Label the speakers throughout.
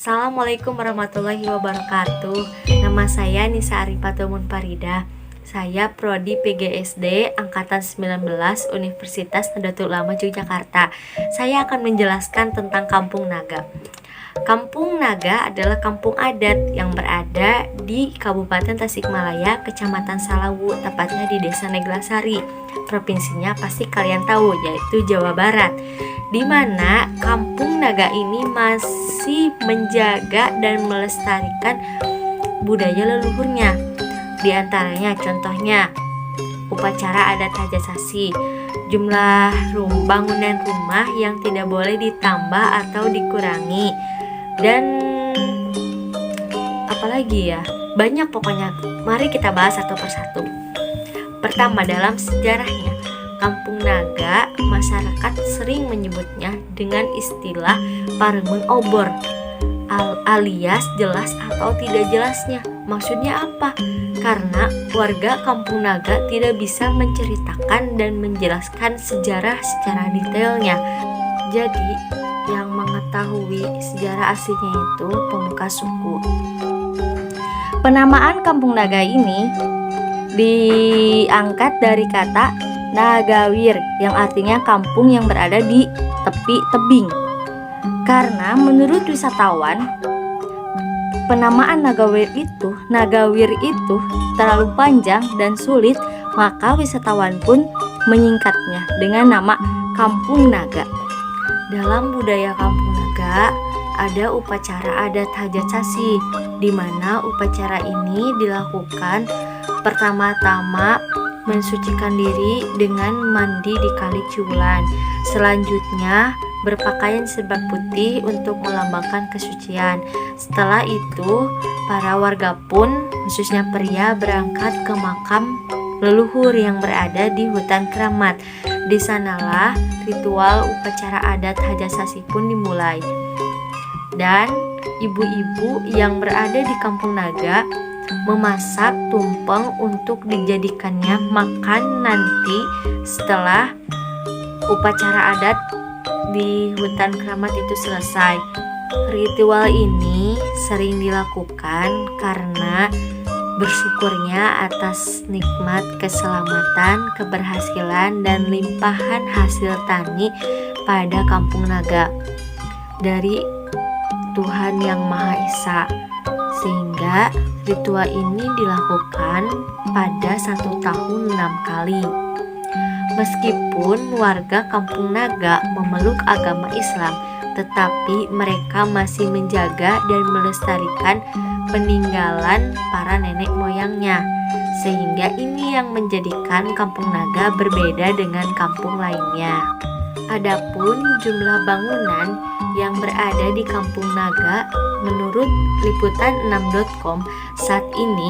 Speaker 1: Assalamualaikum warahmatullahi wabarakatuh. Nama saya Nisa Arifatul Farida. Saya prodi PGSD angkatan 19 Universitas Nahdlatul Ulama Yogyakarta. Saya akan menjelaskan tentang Kampung Naga. Kampung Naga adalah kampung adat yang berada di Kabupaten Tasikmalaya, Kecamatan Salawu, tepatnya di Desa Neglasari. Provinsinya pasti kalian tahu, yaitu Jawa Barat, di mana Kampung Naga ini masih menjaga dan melestarikan budaya leluhurnya. Di antaranya contohnya upacara adat Hajat Sasi, jumlah bangunan rumah yang tidak boleh ditambah atau dikurangi, dan apalagi ya, banyak pokoknya. Mari kita bahas satu persatu. Pertama, dalam sejarahnya Kampung Naga, masyarakat sering menyebutnya dengan istilah paremun obor, alias jelas atau tidak jelasnya. Maksudnya apa? Karena warga Kampung Naga tidak bisa menceritakan dan menjelaskan sejarah secara detailnya. Jadi yang mengetahui sejarah aslinya itu pemuka suku. Penamaan Kampung Naga ini diangkat dari kata Nagawir yang artinya kampung yang berada di tepi tebing. Karena menurut wisatawan, penamaan Nagawir itu terlalu panjang dan sulit, maka wisatawan pun menyingkatnya dengan nama Kampung Naga. Dalam budaya Kampung Naga ada upacara adat Hajat Sasi, di mana upacara ini dilakukan pertama-tama mensucikan diri dengan mandi di Kali Ciulan. Selanjutnya berpakaian serba putih untuk melambangkan kesucian. Setelah itu para warga pun, khususnya pria, berangkat ke makam leluhur yang berada di hutan keramat. Di sanalah ritual upacara adat Hajat Sasi pun dimulai. Dan ibu-ibu yang berada di Kampung Naga memasak tumpeng untuk dijadikannya makan nanti setelah upacara adat di hutan keramat itu selesai. Ritual ini sering dilakukan karena bersyukurnya atas nikmat keselamatan, keberhasilan, dan limpahan hasil tani pada Kampung Naga dari Tuhan Yang Maha Esa, sehingga ritual ini dilakukan pada 1 tahun 6 kali. Meskipun warga Kampung Naga memeluk agama Islam, tetapi mereka masih menjaga dan melestarikan peninggalan para nenek moyangnya, sehingga ini yang menjadikan Kampung Naga berbeda dengan kampung lainnya. Adapun jumlah bangunan yang berada di Kampung Naga, menurut liputan6.com, saat ini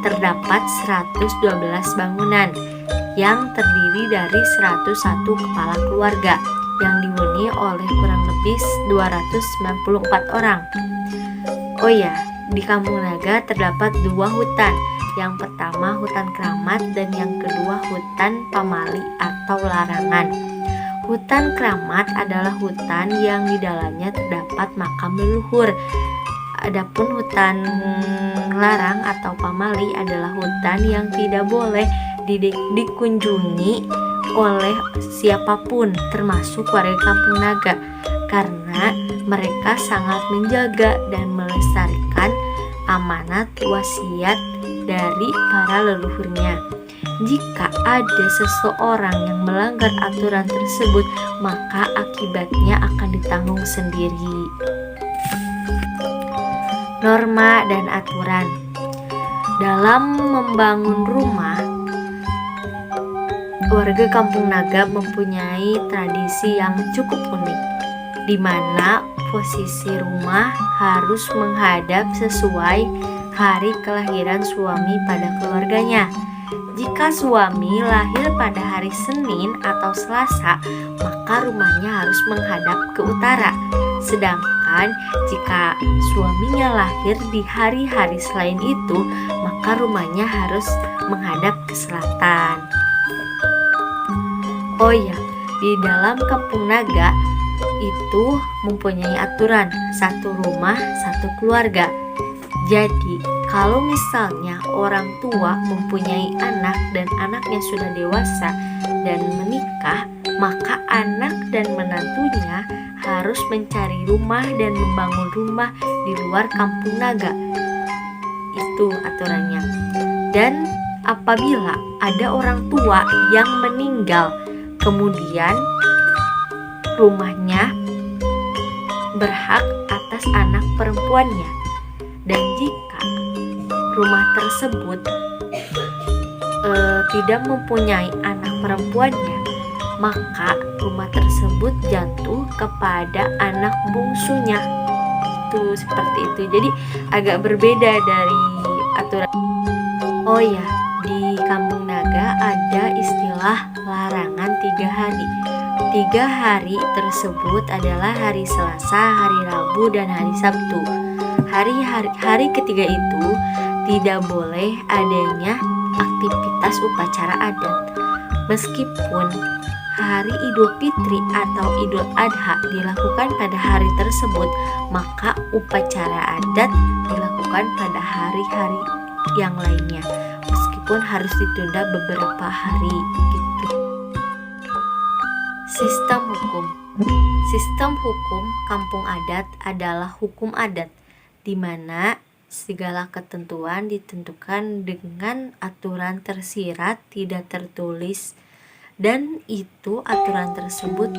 Speaker 1: terdapat 112 bangunan yang terdiri dari 101 kepala keluarga yang dihuni oleh kurang lebih 294 orang. Oh ya, di Kampung Naga terdapat 2 hutan. Yang pertama hutan keramat dan yang kedua hutan pamali atau larangan. Hutan keramat adalah hutan yang di dalamnya terdapat makam leluhur. Adapun hutan larang atau pamali adalah hutan yang tidak boleh dikunjungi oleh siapapun, termasuk warga Kampung Naga, karena mereka sangat menjaga dan melestarikan amanat wasiat dari para leluhurnya. Jika ada seseorang yang melanggar aturan tersebut, maka akibatnya akan ditanggung sendiri. Norma dan aturan dalam membangun rumah, warga Kampung Naga mempunyai tradisi yang cukup unik, di mana posisi rumah harus menghadap sesuai hari kelahiran suami pada keluarganya. Jika suami lahir pada hari Senin atau Selasa, maka rumahnya harus menghadap ke utara. Sedangkan jika suaminya lahir di hari-hari selain itu, maka rumahnya harus menghadap ke selatan. Oh ya, di dalam Kampung Naga itu mempunyai aturan satu rumah satu keluarga. Jadi kalau misalnya orang tua mempunyai anak dan anaknya sudah dewasa dan menikah, maka anak dan menantunya harus mencari rumah dan membangun rumah di luar kampung naga. Itu aturannya. Dan apabila ada orang tua yang meninggal, kemudian rumahnya berhak atas anak perempuannya. Dan jika rumah tersebut tidak mempunyai anak perempuannya, maka rumah tersebut jatuh kepada anak bungsunya. Itu seperti itu. Jadi agak berbeda dari aturan. Oh ya, di Kampung Naga ada istilah larangan 3 hari. 3 hari tersebut adalah hari Selasa, hari Rabu, dan hari Sabtu. Hari ketiga itu tidak boleh adanya aktivitas upacara adat. Meskipun hari Idul Fitri atau Idul Adha dilakukan pada hari tersebut, maka upacara adat dilakukan pada hari-hari yang lainnya, meskipun harus ditunda beberapa hari gitu. Sistem hukum kampung adat adalah hukum adat, di mana segala ketentuan ditentukan dengan aturan tersirat tidak tertulis, dan itu aturan tersebut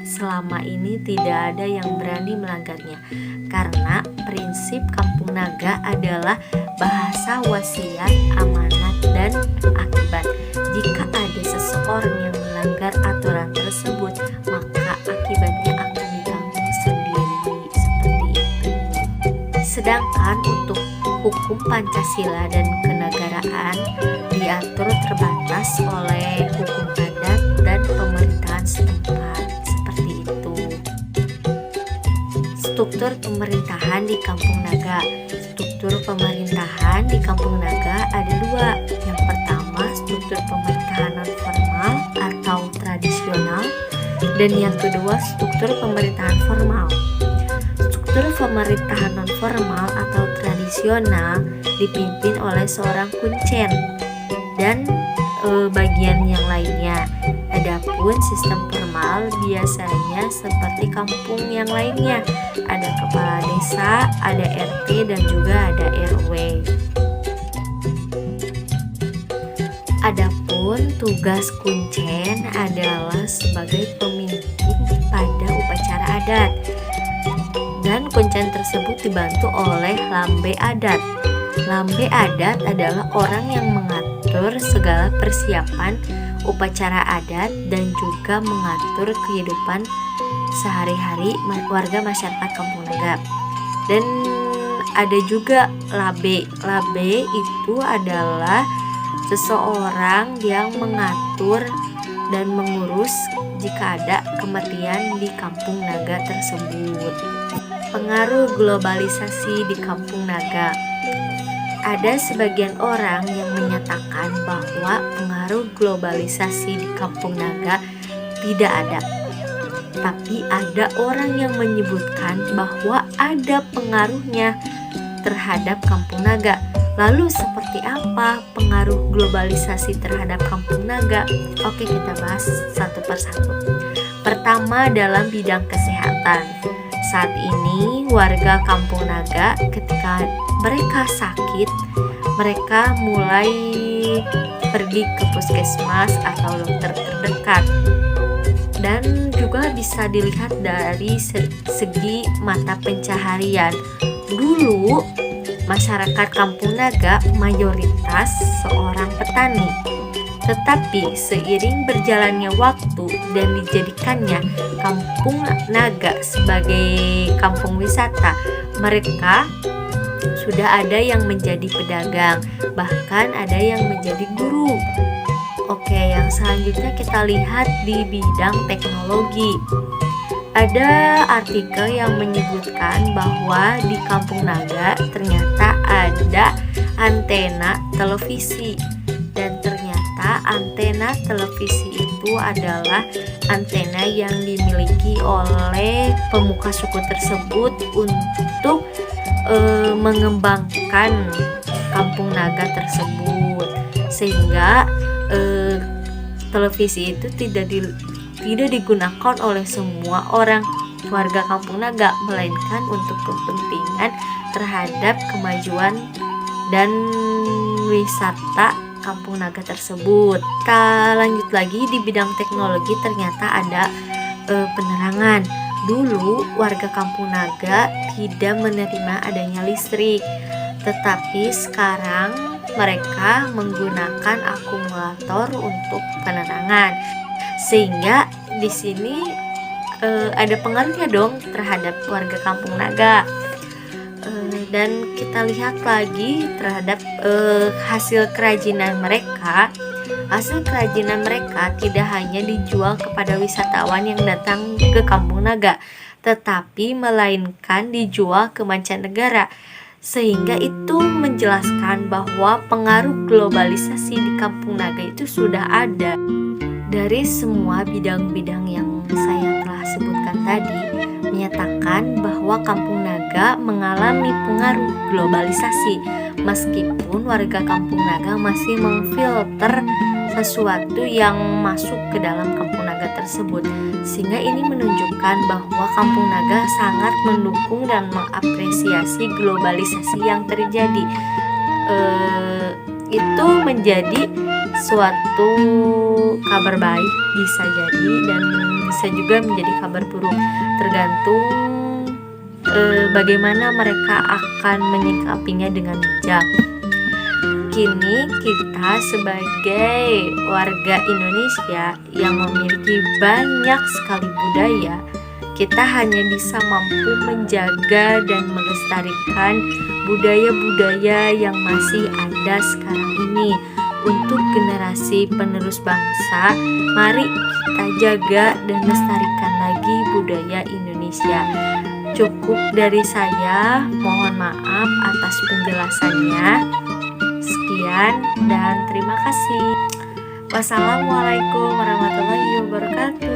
Speaker 1: selama ini tidak ada yang berani melanggarnya, karena prinsip Kampung Naga adalah bahasa wasiat, amanat, dan akibat. Jika ada seseorang yang melanggar aturan tersebut, maka akibatnya akan ditanggung sendiri, seperti itu. Sedangkan untuk hukum Pancasila dan kenegaraan diatur terbatas oleh hukum adat dan pemerintahan setempat, seperti itu. Struktur pemerintahan di Kampung Naga. Struktur pemerintahan di Kampung Naga ada 2. Yang pertama, struktur pemerintahan non formal atau tradisional, dan yang kedua, struktur pemerintahan formal. Struktur pemerintahan non formal atau tradisional dipimpin oleh seorang kuncen dan bagian yang lainnya. Adapun sistem formal biasanya seperti kampung yang lainnya, ada kepala desa, ada RT, dan juga ada RW. Adapun tugas kuncen adalah sebagai pemimpin pada upacara adat, dan kuncen tersebut dibantu oleh lambe adat. Lambe adat adalah orang yang mengatur segala persiapan upacara adat dan juga mengatur kehidupan sehari-hari warga masyarakat Kampung Naga. Dan ada juga labe. Labe itu adalah seseorang yang mengatur dan mengurus jika ada kematian di Kampung Naga tersebut. Pengaruh globalisasi di Kampung Naga. Ada sebagian orang yang menyatakan bahwa pengaruh globalisasi di Kampung Naga tidak ada. Tapi ada orang yang menyebutkan bahwa ada pengaruhnya terhadap Kampung Naga. Lalu seperti apa pengaruh globalisasi terhadap Kampung Naga? Oke, kita bahas satu persatu. Pertama, dalam bidang kesehatan. Saat ini warga Kampung Naga ketika mereka sakit, mereka mulai pergi ke puskesmas atau dokter terdekat. Dan juga bisa dilihat dari segi mata pencaharian. Dulu masyarakat Kampung Naga mayoritas seorang petani. Tetapi seiring berjalannya waktu dan dijadikannya Kampung Naga sebagai kampung wisata, mereka sudah ada yang menjadi pedagang, bahkan ada yang menjadi guru. Oke, yang selanjutnya kita lihat di bidang teknologi. Ada artikel yang menyebutkan bahwa di Kampung Naga ternyata ada antena televisi, dan ternyata antena televisi itu adalah antena yang dimiliki oleh pemuka suku tersebut untuk mengembangkan kampung naga tersebut, sehingga televisi itu tidak digunakan oleh semua orang warga kampung naga, melainkan untuk kepentingan terhadap kemajuan dan wisata kampung naga tersebut. Kita lanjut lagi di bidang teknologi, ternyata ada penerangan. Dulu warga kampung naga tidak menerima adanya listrik, tetapi sekarang mereka menggunakan akumulator untuk penerangan, sehingga di sini ada pengaruhnya dong terhadap warga kampung naga. Dan kita lihat lagi terhadap hasil kerajinan mereka. Hasil kerajinan mereka tidak hanya dijual kepada wisatawan yang datang ke kampung naga, tetapi melainkan dijual ke mancanegara, sehingga itu menjelaskan bahwa pengaruh globalisasi di kampung naga itu sudah ada. Dari semua bidang-bidang yang saya telah sebutkan tadi menyatakan bahwa kampung naga mengalami pengaruh globalisasi, meskipun warga kampung naga masih memfilter sesuatu yang masuk ke dalam kampung naga tersebut, sehingga ini menunjukkan bahwa kampung naga sangat mendukung dan mengapresiasi globalisasi yang terjadi. Itu menjadi suatu kabar baik, bisa jadi, dan bisa juga menjadi kabar buruk, tergantung bagaimana mereka akan menyikapinya dengan bijak. Kini kita sebagai warga Indonesia yang memiliki banyak sekali budaya, kita hanya bisa mampu menjaga dan melestarikan budaya-budaya yang masih ada sekarang ini. Untuk generasi penerus bangsa, mari kita jaga dan lestarikan lagi budaya Indonesia. Cukup dari saya, mohon maaf atas penjelasannya. Sekian dan terima kasih. Wassalamualaikum warahmatullahi wabarakatuh.